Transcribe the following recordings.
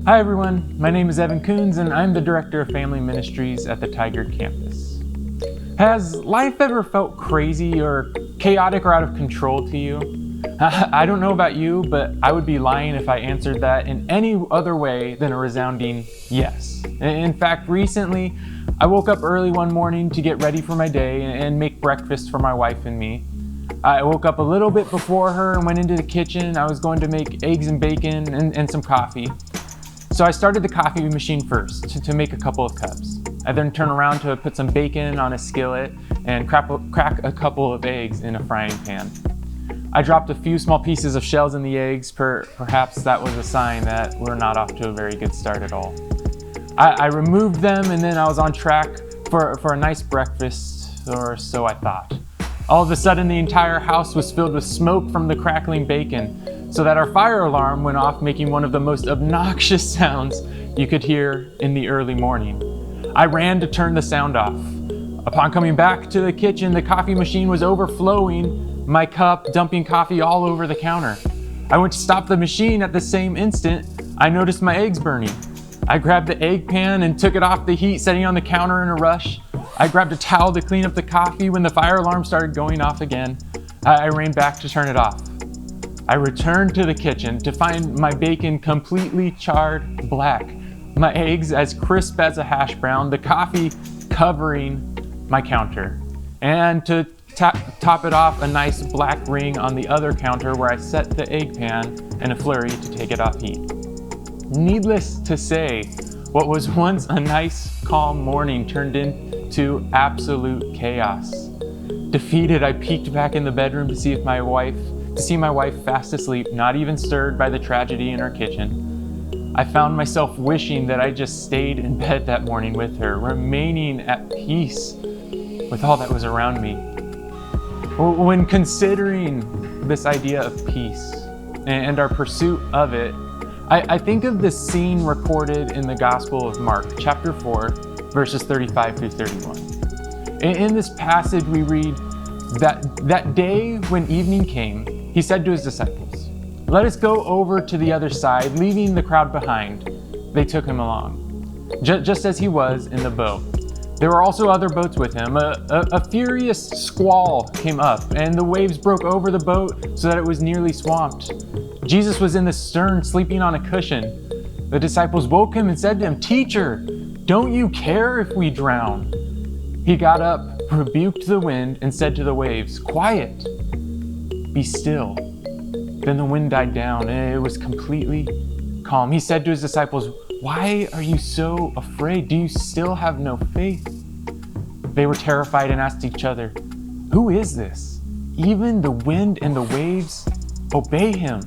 Hi everyone, my name is Evan Coons and I'm the Director of Family Ministries at the Tigard campus. Has life ever felt crazy or chaotic or out of control to you? I don't know about you, but I would be lying if I answered that in any other way than a resounding yes. In fact, recently, I woke up early one morning to get ready for my day and make breakfast for my wife and me. I woke up a little bit before her and went into the kitchen. I was going to make eggs and bacon and some coffee. So I started the coffee machine first to make a couple of cups. I then turned around to put some bacon on a skillet and crack a couple of eggs in a frying pan. I dropped a few small pieces of shells in the eggs. Perhaps that was a sign that we're not off to a very good start at all. I removed them and then I was on track for a nice breakfast, or so I thought. All of a sudden, the entire house was filled with smoke from the crackling bacon, so that our fire alarm went off, making one of the most obnoxious sounds you could hear in the early morning. I ran to turn the sound off. Upon coming back to the kitchen, the coffee machine was overflowing, my cup dumping coffee all over the counter. I went to stop the machine. At the same instant, I noticed my eggs burning. I grabbed the egg pan and took it off the heat, setting it on the counter in a rush. I grabbed a towel to clean up the coffee. When the fire alarm started going off again, I ran back to turn it off. I returned to the kitchen to find my bacon completely charred black, my eggs as crisp as a hash brown, the coffee covering my counter, and to top it off, a nice black ring on the other counter where I set the egg pan in a flurry to take it off heat. Needless to say, what was once a nice, calm morning turned into absolute chaos. Defeated, I peeked back in the bedroom to see my wife fast asleep, not even stirred by the tragedy in our kitchen. I found myself wishing that I just stayed in bed that morning with her, remaining at peace with all that was around me. When considering this idea of peace and our pursuit of it, I think of this scene recorded in the Gospel of Mark, chapter 4, verses 35 through 31. In this passage, we read that day when evening came, he said to his disciples, "Let us go over to the other side," leaving the crowd behind. They took him along, just as he was in the boat. There were also other boats with him. A furious squall came up, and the waves broke over the boat so that it was nearly swamped. Jesus was in the stern, sleeping on a cushion. The disciples woke him and said to him, "Teacher, don't you care if we drown?" He got up, rebuked the wind, and said to the waves, "Quiet, be still." Then the wind died down, and it was completely calm. He said to his disciples, "Why are you so afraid? Do you still have no faith?" They were terrified and asked each other, "Who is this? Even the wind and the waves obey him."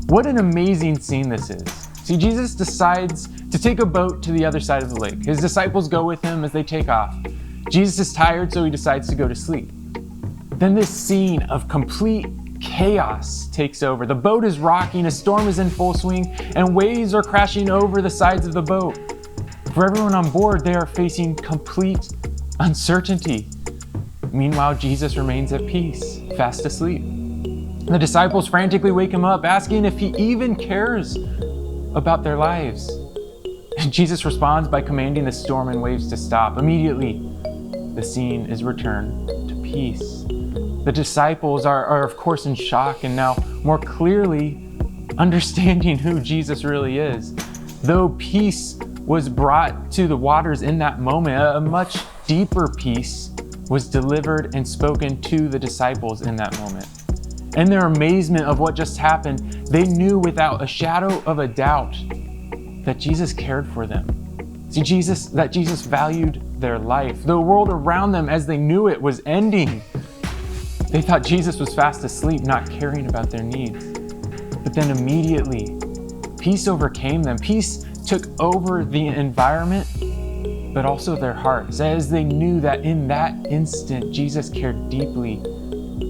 What an amazing scene this is. See, Jesus decides to take a boat to the other side of the lake. His disciples go with him as they take off. Jesus is tired, so he decides to go to sleep. Then this scene of complete chaos takes over. The boat is rocking, a storm is in full swing, and waves are crashing over the sides of the boat. For everyone on board, they are facing complete uncertainty. Meanwhile, Jesus remains at peace, fast asleep. The disciples frantically wake him up, asking if he even cares about their lives. And Jesus responds by commanding the storm and waves to stop. Immediately, the scene is returned to peace. The disciples are of course in shock and now more clearly understanding who Jesus really is. Though peace was brought to the waters in that moment, a much deeper peace was delivered and spoken to the disciples in that moment. In their amazement of what just happened, they knew without a shadow of a doubt that Jesus cared for them. See, that Jesus valued their life. The world around them, as they knew it, was ending. They thought Jesus was fast asleep, not caring about their needs. But then immediately, peace overcame them. Peace took over the environment, but also their hearts, as they knew that in that instant, Jesus cared deeply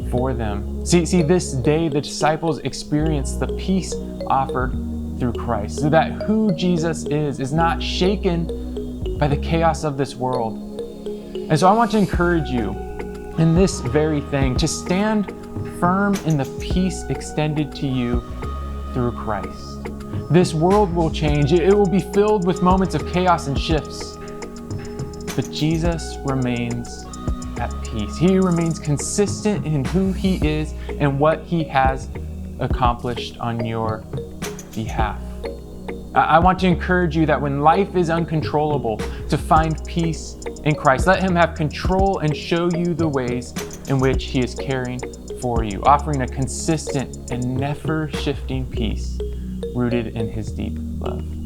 for them. See, this day, the disciples experienced the peace offered through Christ, so that who Jesus is not shaken by the chaos of this world. And so I want to encourage you in this very thing to stand firm in the peace extended to you through Christ. This world will change. It will be filled with moments of chaos and shifts. But Jesus remains at peace. He remains consistent in who he is and what he has accomplished on your behalf. I want to encourage you that when life is uncontrollable, to find peace in Christ. Let him have control and show you the ways in which he is caring for you, offering a consistent and never shifting peace rooted in his deep love.